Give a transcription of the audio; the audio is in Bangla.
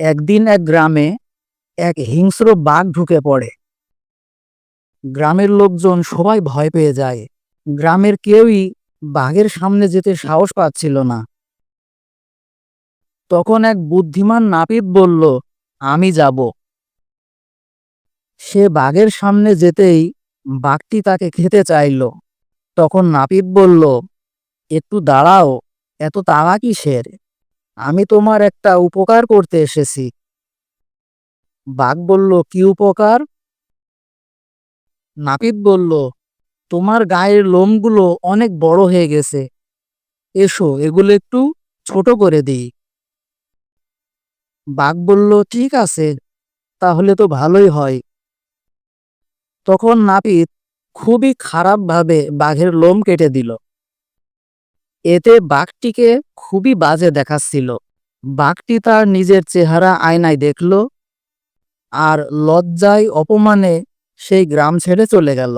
একদিন এক গ্রামে এক হিংস্র বাঘ ঢুকে পড়ে। গ্রামের লোকজন সবাই ভয় পেয়ে যায়। গ্রামের কেউই বাঘের সামনে যেতে সাহস পাচ্ছিল না। তখন এক বুদ্ধিমান নাপিত বলল, আমি যাব। সে বাঘের সামনে যেতেই বাঘটি তাকে খেতে চাইল। তখন নাপিত বলল, একটু দাঁড়াও, এত তাড়া কিসের? আমি তোমার একটা উপকার করতে এসেছি। বাঘ বলল, কি উপকার? নাপিত বলল, তোমার গায়ের লোমগুলো অনেক বড় হয়ে গেছে, এসো এগুলো একটু ছোট করে দিই। বাঘ বলল, ঠিক আছে, তাহলে তো ভালোই হয়। তখন নাপিত খুবই খারাপভাবে বাঘের লোম কেটে দিল। এতে বাঘটিকে খুবই বাজে দেখাচ্ছিল। বাঘটি তার নিজের চেহারা আয়নায় দেখল আর লজ্জায় অপমানে সেই গ্রাম ছেড়ে চলে গেল।